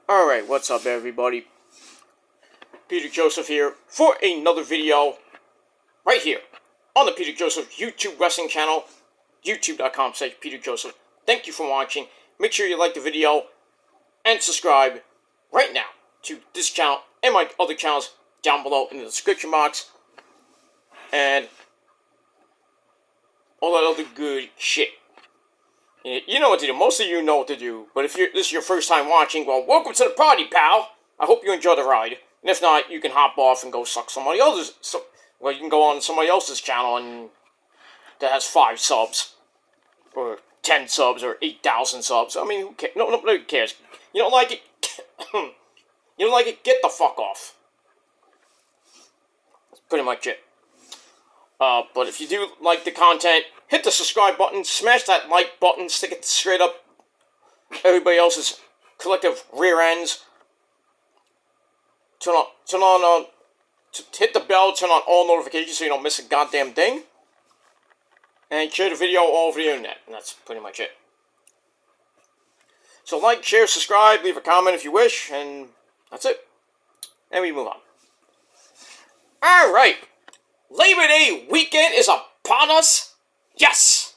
Alright, what's up everybody? Peter Joseph here for another video right here on the Peter Joseph YouTube wrestling channel, youtube.com/Peter Joseph. Thank you for watching. Make sure you like the video and subscribe right now to this channel and my other channels down below in the description box. And all that other good shit. You know what to do. Most of you know what to do. But if this is your first time watching, well, welcome to the party, pal. I hope you enjoy the ride. And if not, you can hop off and go suck somebody else's. Well, you can go on somebody else's channel and that has 5 subs, or 10 subs, or 8,000 subs. I mean, who cares? Nobody cares. You don't like it? You don't like it? Get the fuck off. That's pretty much it. But if you do like the content, hit the subscribe button, smash that like button, stick it straight up everybody else's collective rear ends. Hit the bell, turn on all notifications so you don't miss a goddamn thing. And share the video all over the internet. And that's pretty much it. So like, share, subscribe, leave a comment if you wish, and that's it. And we move on. Alright. Labor Day weekend is upon us. Yes!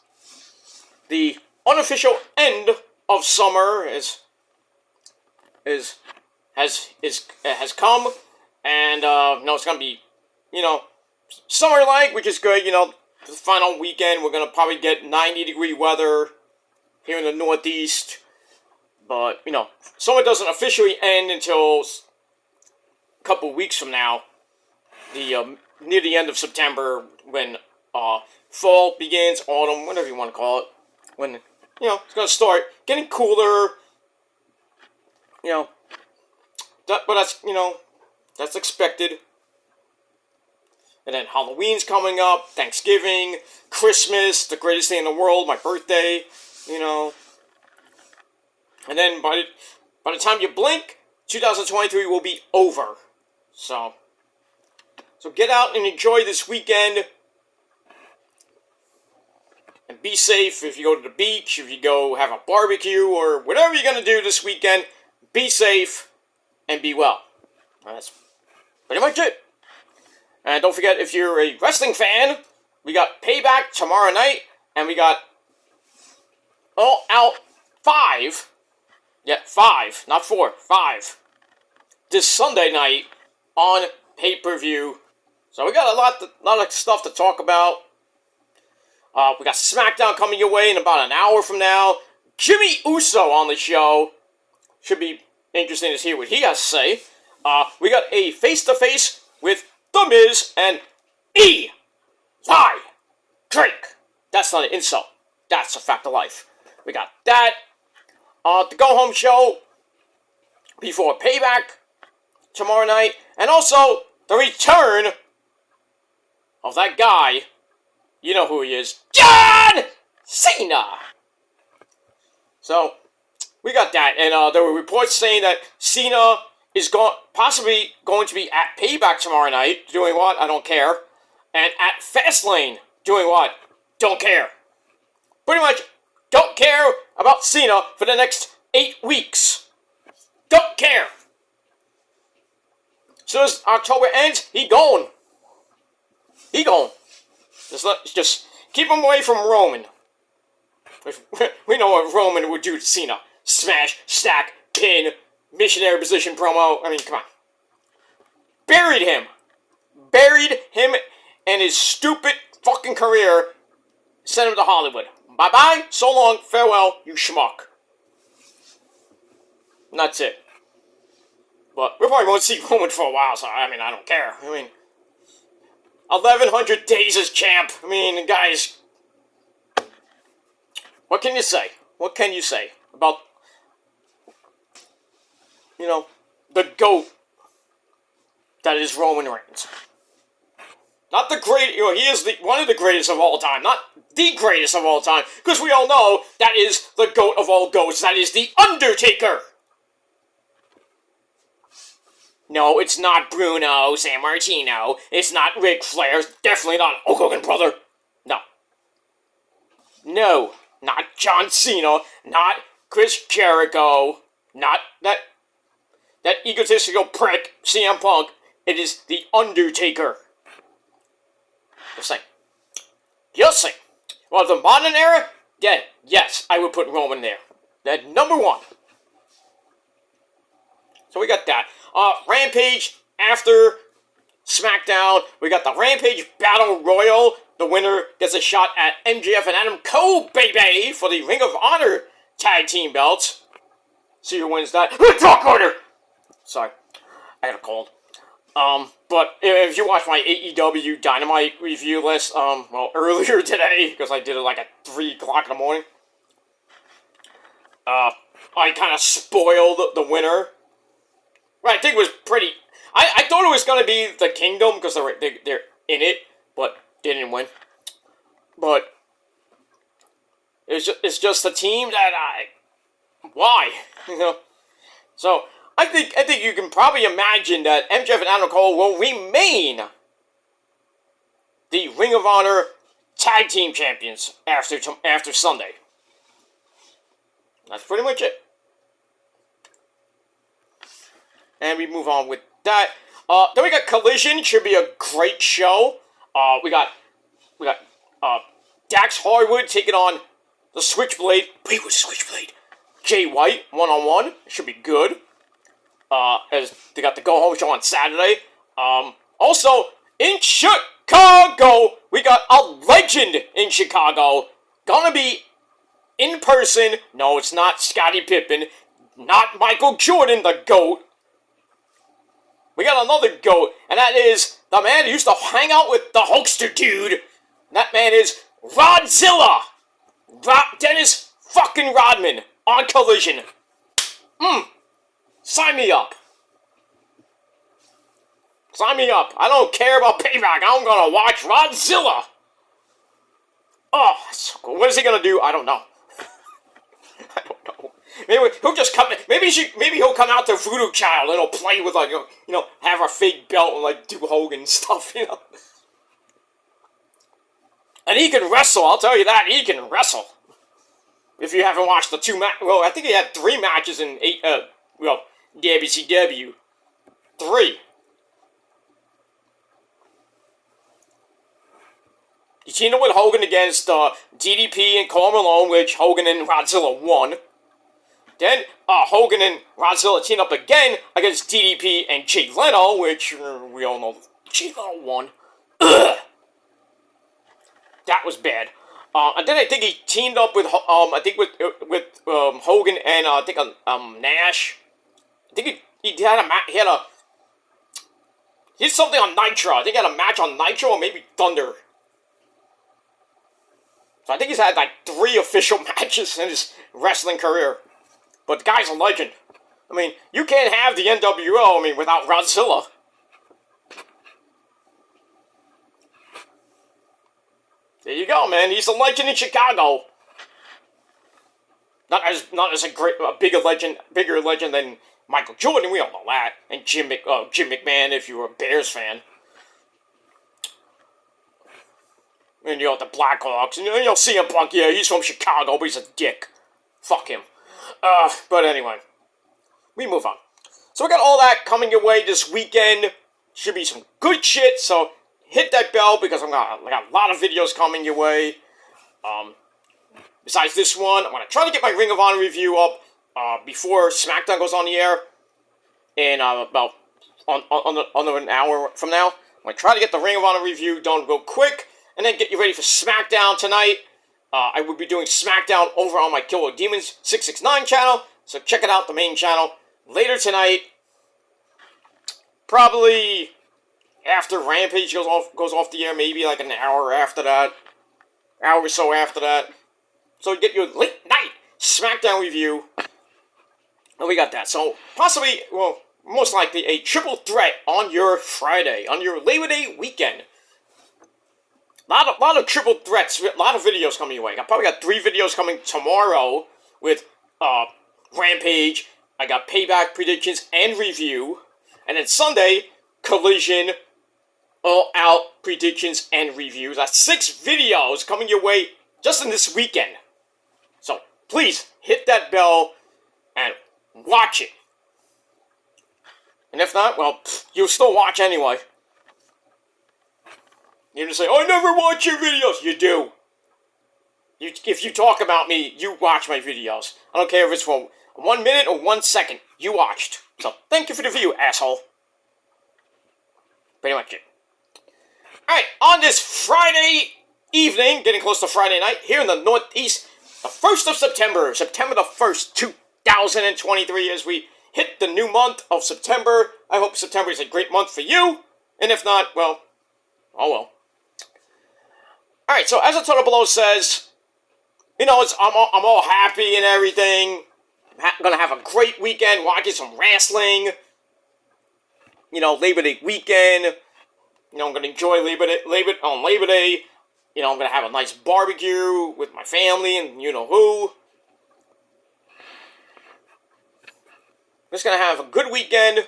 The unofficial end of summer has come, and no, it's gonna be, summer-like, which is good. The final weekend we're gonna probably get 90-degree weather here in the Northeast, but summer doesn't officially end until a couple weeks from now. Near the end of September, when fall begins, autumn, whatever you want to call it, when it's gonna start getting cooler. But that's expected. And then Halloween's coming up, Thanksgiving, Christmas, the greatest day in the world, my birthday, and then by the time you blink, 2023 will be over. So get out and enjoy this weekend. And be safe if you go to the beach, if you go have a barbecue, or whatever you're going to do this weekend. Be safe and be well. That's pretty much it. And don't forget, if you're a wrestling fan, we got Payback tomorrow night. And we got All Out 5. Yeah, 5, not 4, 5. This Sunday night on pay-per-view. So we got a lot of stuff to talk about. We got SmackDown coming your way in about an hour from now. Jimmy Uso on the show. Should be interesting to hear what he has to say. We got a face-to-face with The Miz and Eli Drake. That's not an insult. That's a fact of life. We got that. The go-home show before Payback tomorrow night. And also the return of that guy. You know who he is. John Cena! So, we got that. And there were reports saying that Cena is possibly going to be at Payback tomorrow night. Doing what? I don't care. And at Fastlane. Doing what? Don't care. Pretty much, don't care about Cena for the next 8 weeks. Don't care. As soon as October ends, he gone. He gone. Just keep him away from Roman. We know what Roman would do to Cena. Smash, stack, pin, missionary position promo. I mean, come on. Buried him. Buried him and his stupid fucking career. Sent him to Hollywood. Bye-bye, so long, farewell, you schmuck. And that's it. But we probably won't see Roman for a while, so I mean, I don't care. I mean, 1,100 days as champ. I mean, guys, what can you say? What can you say about, the GOAT that is Roman Reigns? Not the great, he is one of the greatest of all time. Not the greatest of all time, because we all know that is the GOAT of all GOATs. That is the Undertaker. No, it's not Bruno Sammartino. It's not Ric Flair. It's definitely not Hulk Hogan, brother. No. No. Not John Cena. Not Chris Jericho. Not that that egotistical prick, CM Punk. It is The Undertaker. Just saying. Just saying. Well, the modern era, yeah, yes, I would put Roman there. That number one. So we got that. Rampage after SmackDown. We got the Rampage Battle Royal. The winner gets a shot at MJF and Adam Cole, baby, for the Ring of Honor Tag Team belts. See who wins that. Talk order! Sorry, I had a cold. But if you watch my AEW Dynamite review list, well, earlier today, because I did it like at 3 o'clock in the morning, I kind of spoiled the winner. Right, I think it was pretty... I thought it was going to be the Kingdom, because they're in it, but they didn't win. But it's just a team that why? You know? So, I think you can probably imagine that MJF and Adam Cole will remain the Ring of Honor Tag Team Champions after Sunday. That's pretty much it. And we move on with that. Then we got Collision. Should be a great show. We got Dax Harwood taking on the Switchblade. Wait, was Switchblade? Jay White, one-on-one. Should be good. As they got the go-home show on Saturday. Also, in Chicago, we got a legend in Chicago. Gonna be in person. No, it's not Scottie Pippen. Not Michael Jordan, the GOAT. We got another GOAT, and that is the man who used to hang out with the Hulkster dude. That man is Rodzilla. Dennis fucking Rodman on Collision. Sign me up. Sign me up. I don't care about Payback. I'm gonna watch Rodzilla. Oh, so cool. What is he gonna do? I don't know. I don't know. Maybe he'll just come. Maybe he'll come out to Voodoo Child and he'll play with like have a fake belt and like do Hogan stuff. And he can wrestle. I'll tell you that he can wrestle. If you haven't watched the 2 well, I think he had 3 matches in WCW. 3. He teamed up with Hogan against DDP and Karl Malone, which Hogan and Rodzilla won. Then Hogan and Rodzilla teamed up again against DDP and Jay Leno, which we all know Jay Leno won. Ugh. That was bad. And then I think he teamed up with with Hogan and I think Nash. I think he did something on Nitro. I think he had a match on Nitro or maybe Thunder. So I think he's had like 3 official matches in his wrestling career. But the guy's a legend. I mean, you can't have the NWO, without Rodzilla. There you go, man. He's a legend in Chicago. Not as a bigger legend than Michael Jordan. We all know that. And Jim McMahon, if you were a Bears fan. And the Blackhawks. And CM Punk, yeah, he's from Chicago, but he's a dick. Fuck him. But anyway, we move on. So we got all that coming your way this weekend. Should be some good shit, so hit that bell because I got a lot of videos coming your way. Besides this one, I'm going to try to get my Ring of Honor review up before SmackDown goes on the air in about under an hour from now. I'm going to try to get the Ring of Honor review done real quick and then get you ready for SmackDown tonight. I will be doing SmackDown over on my Killer Demons 669 channel, so check it out, the main channel, later tonight. Probably after Rampage goes off the air, maybe like an hour after that. Hour or so after that. So you get your late night SmackDown review. And we got that. So possibly, well, most likely a triple threat on your Friday, on your Labor Day weekend. Lot of triple threats, a lot of videos coming your way. I probably got 3 videos coming tomorrow with Rampage. I got Payback predictions and review. And then Sunday, Collision, All Out predictions and reviews. That's 6 videos coming your way just in this weekend. So please hit that bell and watch it. And if not, well, you'll still watch anyway. You just say, I never watch your videos. You do. If you talk about me, you watch my videos. I don't care if it's for 1 minute or 1 second. You watched. So, thank you for the view, asshole. Pretty much it. Alright, on this Friday evening, getting close to Friday night, here in the Northeast, the 1st of September, September the 1st, 2023, as we hit the new month of September. I hope September is a great month for you. And if not, well, oh well. Alright, so as the title below says, you know, I'm all happy and everything. I'm gonna have a great weekend, watching some wrestling. You know, Labor Day weekend. You know, I'm gonna enjoy Labor Day. You know, I'm gonna have a nice barbecue with my family and you know who. I'm just gonna have a good weekend.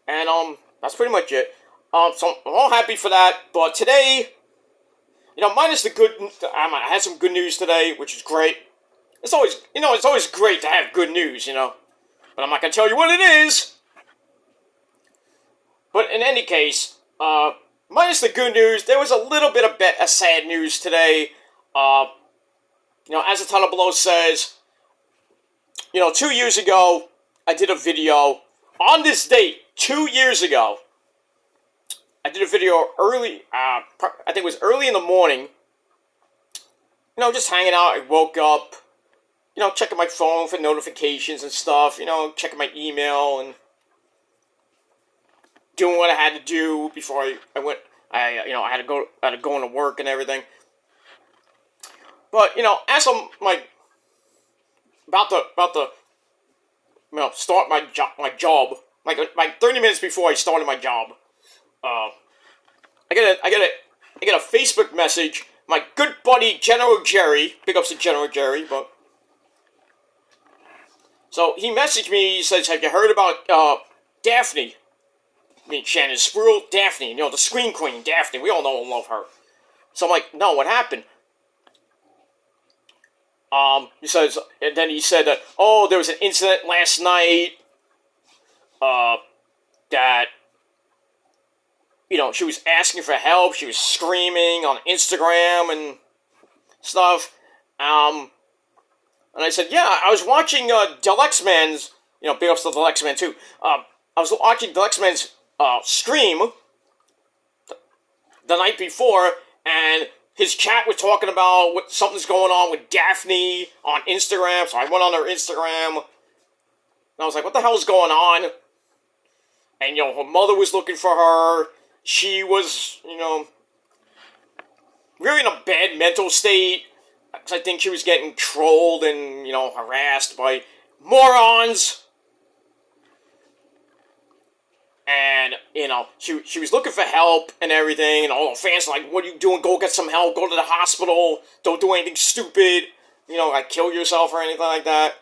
And that's pretty much it. So I'm all happy for that. But today, you know, minus the good, I had some good news today, which is great. It's always, you know, it's always great to have good news, you know. But I'm not gonna tell you what it is. But in any case, minus the good news, there was a little bit of sad news today. You know, as the title below says, you know, 2 years ago, I did a video on this date, 2 years ago. I did a video early, I think it was early in the morning. You know, just hanging out. I woke up, you know, checking my phone for notifications and stuff. You know, checking my email and doing what I had to do before I went. You know, I had to go into work and everything. But you know, as I'm like about to you know start my job, like 30 minutes before I started my job, I get a Facebook message. My good buddy General Jerry, big ups to General Jerry, but so he messaged me. He says, "Have you heard about Daffney?" I mean, Shannon, spruil, Daffney, you know, the Scream Queen, Daffney. We all know and love her. So I'm like, no, what happened? He says, and then he said that, oh, there was an incident last night, that, you know, she was asking for help, she was screaming on Instagram and stuff, and I said, yeah, I was watching, Deluxe Man's, you know, big ups to Deluxe Man too, I was watching Deluxe Man's, stream the night before, and his chat was talking about what something's going on with Daffney on Instagram, so I went on her Instagram, and I was like, what the hell is going on? And, you know, her mother was looking for her, she was, you know, really in a bad mental state, because I think she was getting trolled and, you know, harassed by morons. And, you know, she was looking for help and everything, and all the fans were like, what are you doing? Go get some help, go to the hospital, don't do anything stupid, you know, like kill yourself or anything like that.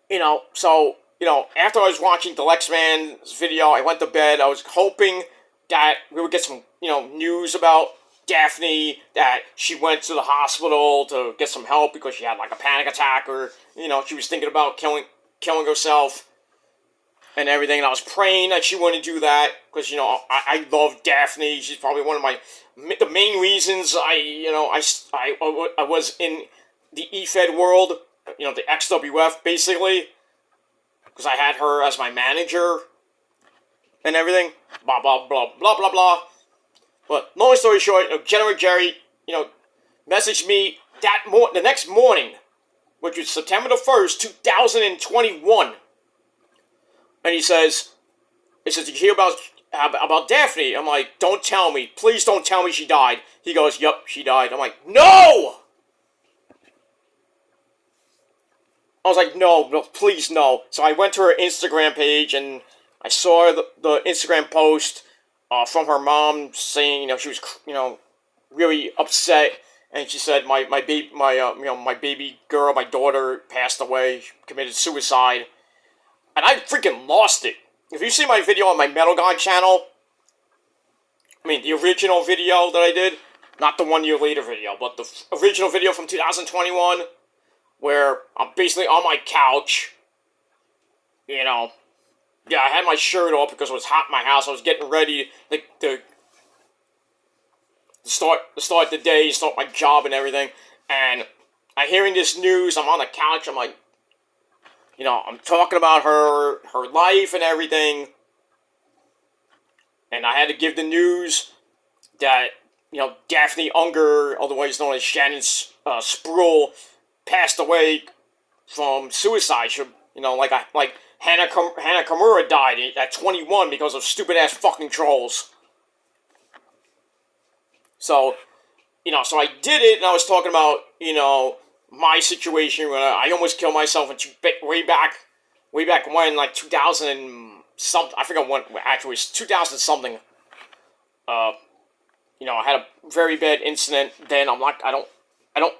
You know, so, you know, after I was watching the Lex Man's video, I went to bed, I was hoping that we would get some, you know, news about Daffney, that she went to the hospital to get some help because she had, like, a panic attack, or, you know, she was thinking about killing herself. And everything, and I was praying that she wouldn't do that, because, you know, I love Daffney. She's probably one of the main reasons I was in the EFED world, you know, the XWF, basically, because I had her as my manager, and everything, blah, blah, blah, blah, blah, blah. But, long story short, you know, General Jerry, you know, messaged me the next morning, which was September the 1st, 2021, and he says, did you hear about Daffney? I'm like, don't tell me. Please don't tell me she died. He goes, yep, she died. I'm like, no! I was like, no, please, no. So I went to her Instagram page, and I saw the Instagram post from her mom saying, you know, she was, you know, really upset. And she said, my baby girl, my daughter, passed away, committed suicide. And I freaking lost it. If you see my video on my Metal God channel, I mean, the original video that I did, not the 1 year later video, but the original video from 2021, where I'm basically on my couch, you know, yeah, I had my shirt off because it was hot in my house. I was getting ready to start the day, start my job and everything. And I'm hearing this news. I'm on the couch. I'm like, I'm talking about her life and everything. And I had to give the news that, Daffney UNGER, otherwise known as Shannon Spruil, passed away from suicide. Like Hannah Kimura died at 21 because of stupid ass fucking trolls. So, so I did it, and I was talking about, my situation when I almost killed myself way back when, like 2000 and something. I forgot when. Actually, it was 2000 something. I had a very bad incident. Then I don't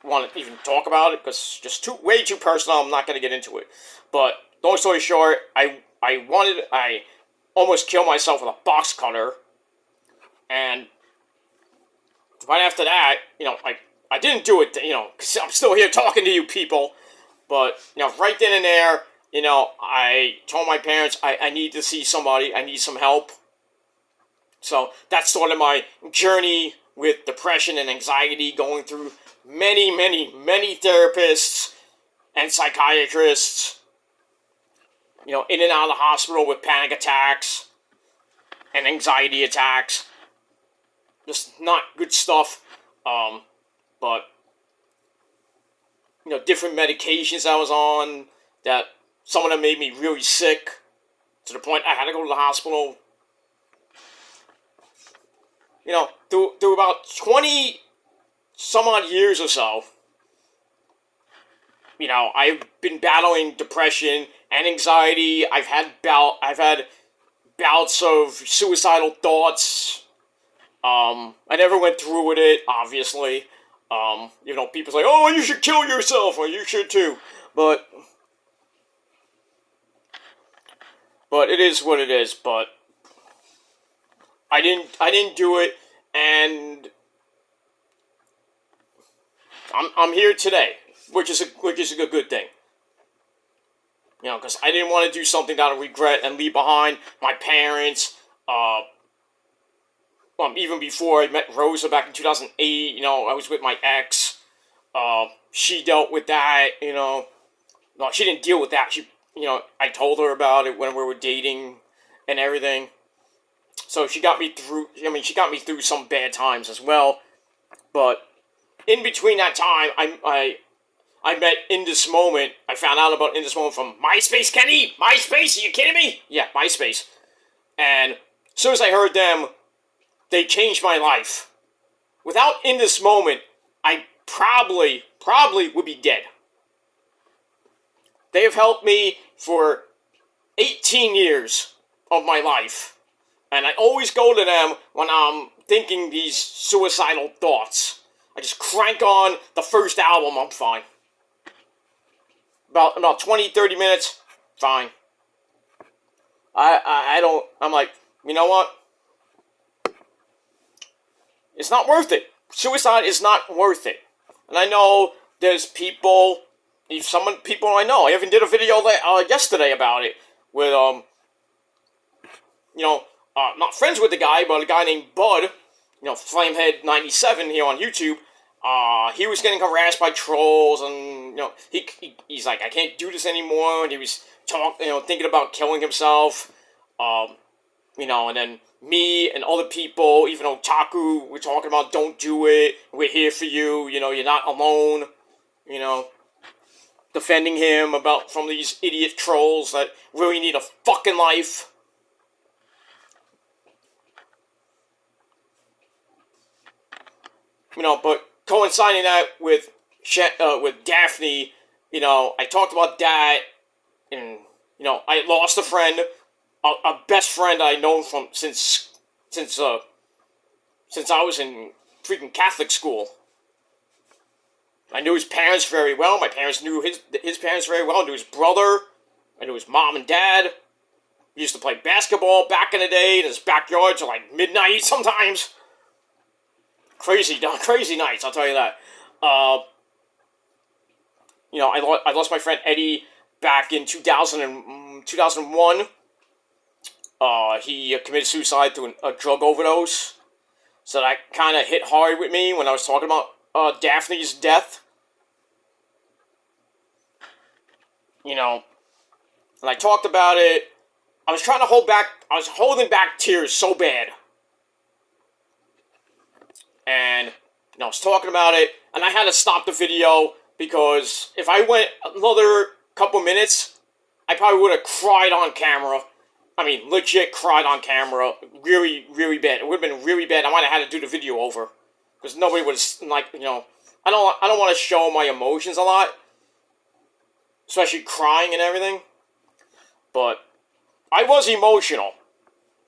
want to even talk about it because it's just way too personal. I'm not going to get into it. But long story short, I almost killed myself with a box cutter, and right after that, I didn't do it, because I'm still here talking to you people. But right then and there, I told my parents I need to see somebody. I need some help. So that started my journey with depression and anxiety, going through many, many, many therapists and psychiatrists, in and out of the hospital with panic attacks and anxiety attacks. Just not good stuff. But, different medications I was on, that some of them made me really sick, to the point I had to go to the hospital. Through about 20 some odd years or so, I've been battling depression and anxiety. I've had bouts of suicidal thoughts. I never went through with it, obviously. People say, "Oh, you should kill yourself," or "You should too," but it is what it is. But I didn't do it, and I'm here today, which is a good thing. Because I didn't want to do something that I regret and leave behind my parents. Even before I met Rosa back in 2008, I was with my ex. She dealt with that, No, she didn't deal with that. I told her about it when we were dating and everything. So she got me through some bad times as well. But in between that time, I met In This Moment. I found out about In This Moment from MySpace, Kenny! MySpace, are you kidding me? Yeah, MySpace. And as soon as I heard them, they changed my life. Without In This Moment, I probably would be dead. They have helped me for 18 years of my life. And I always go to them when I'm thinking these suicidal thoughts. I just crank on the first album, I'm fine. About 20, 30 minutes, fine. I'm like, you know what? It's not worth it. Suicide is not worth it. And I know there's people I know. I even did a video yesterday about it with not friends with the guy, but a guy named Bud, Flamehead97 here on YouTube. He was getting harassed by trolls, and he's like, I can't do this anymore. And he was thinking about killing himself. And then me and other people, even Otaku, we're talking about don't do it. We're here for you. You're not alone. Defending him from these idiot trolls that really need a fucking life. But coinciding that with Daffney, I talked about that, and I lost a friend, a best friend I known from since I was in freaking Catholic school. I knew his parents very well. My parents knew his parents very well. I knew his brother. I knew his mom and dad. We used to play basketball back in the day in his backyard till like midnight sometimes. Crazy nights, I'll tell you that. I lost my friend Eddie back in 2001, he committed suicide through a drug overdose. So that kind of hit hard with me when I was talking about Daphne's death. You know, and I talked about it. I was holding back tears so bad. And I was talking about it, and I had to stop the video because if I went another couple minutes, I probably would have cried on camera. I mean, legit cried on camera. Really, really bad. It would have been really bad. I might have had to do the video over. Because nobody would have, like, I don't want to show my emotions a lot. Especially crying and everything. But I was emotional.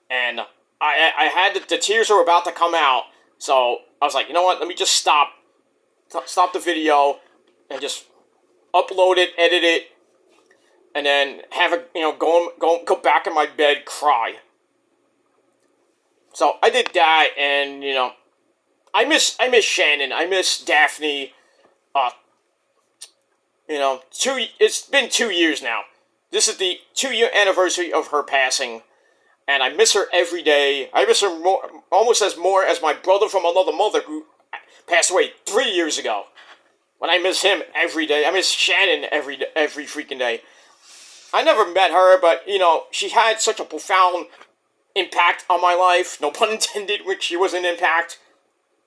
And I had the tears were about to come out. So I was like, you know what? Let me just stop the video and just upload it, edit it, and then have a go back in my bed, cry. So I did that, and I miss Shannon. I miss Daffney. It's been 2 years now. This is the 2-year anniversary of her passing, and I miss her every day. I miss her almost as my brother from another mother who passed away 3 years ago. When I miss him every day, I miss Shannon every freaking day. I never met her, but she had such a profound impact on my life. No pun intended, when she was an impact,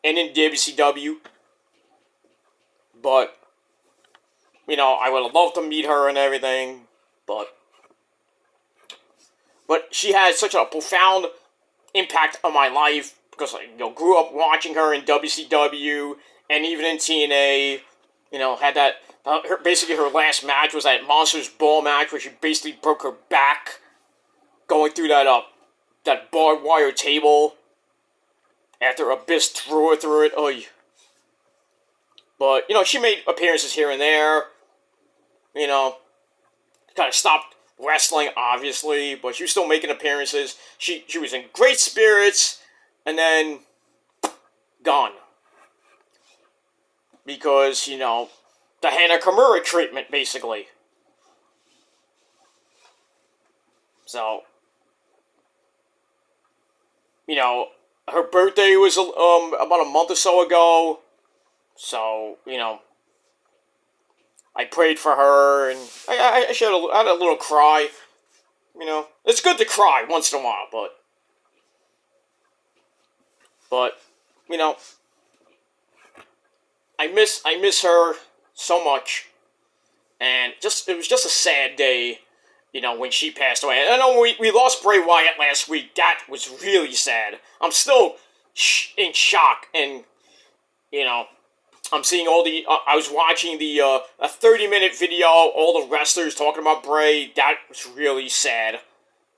and in WCW. But I would have loved to meet her and everything, but she had such a profound impact on my life because I grew up watching her in WCW and even in TNA. Had that basically her last match was that Monsters Ball match where she basically broke her back going through that barbed wire table after Abyss threw her through it. Oy. But she made appearances here and there. Kind of stopped wrestling, obviously, but she was still making appearances. She was in great spirits, and then gone. Because, the Hana Kimura treatment, basically. So, her birthday was about a month or so ago. So, I prayed for her, and I had a little cry. It's good to cry once in a while, but I miss her so much, and it was just a sad day, when she passed away. And I know we lost Bray Wyatt last week. That was really sad. I'm still in shock, and I'm seeing all I was watching a 30-minute video, all the wrestlers talking about Bray. That was really sad.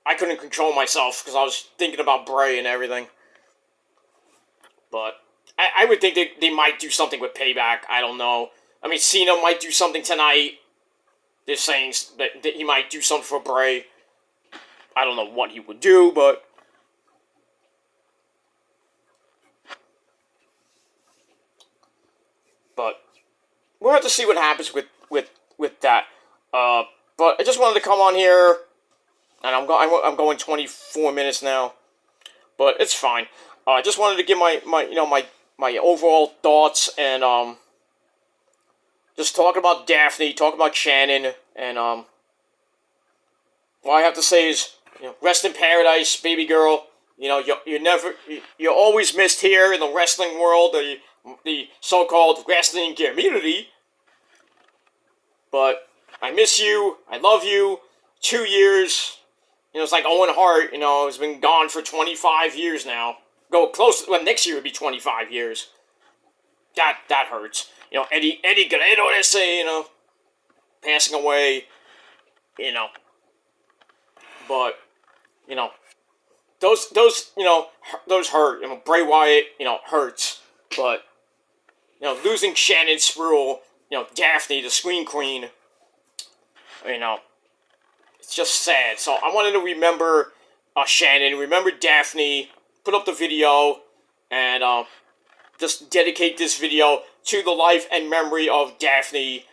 I couldn't control myself because I was thinking about Bray and everything. But I would think they might do something with Payback. I don't know. I mean, Cena might do something tonight. They're saying that he might do something for Bray. I don't know what he would do, but we'll have to see what happens with that. But I just wanted to come on here, and I'm going 24 minutes now, but it's fine. I just wanted to give my overall thoughts, and just talk about Daffney, talk about Shannon, and all I have to say is, rest in paradise, baby girl. You're always missed here in the wrestling world, the so-called wrestling community. But I miss you. I love you. 2 years. It's like Owen Hart. Has been gone for 25 years now. Go close. Well, next year would be 25 years. That hurts. Eddie Guerrero, they say, passing away. But those hurt. Bray Wyatt, hurts. But losing Shannon, Spruil, Daffney, the Scream Queen, it's just sad. So I wanted to remember Shannon, remember Daffney, put up the video, and just dedicate this video to the life and memory of Daffney.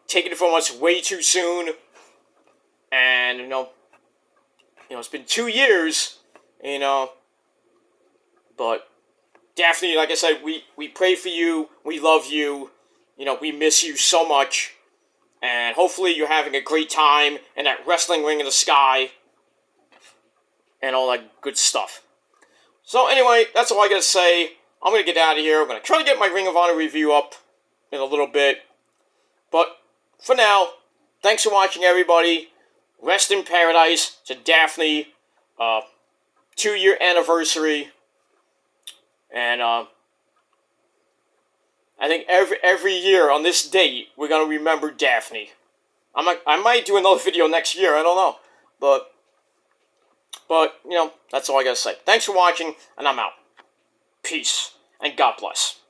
taking it from us way too soon. And, it's been 2 years, but Daffney, like I said, we pray for you, we love you, we miss you so much, and hopefully you're having a great time in that wrestling ring in the sky, and all that good stuff. So anyway, that's all I gotta say. I'm gonna get out of here. I'm gonna try to get my Ring of Honor review up in a little bit, but for now, thanks for watching, everybody. Rest in paradise to Daffney, 2-year anniversary, and I think every year on this date we're gonna remember Daffney. I might do another video next year. I don't know, but that's all I gotta say. Thanks for watching, and I'm out. Peace and God bless.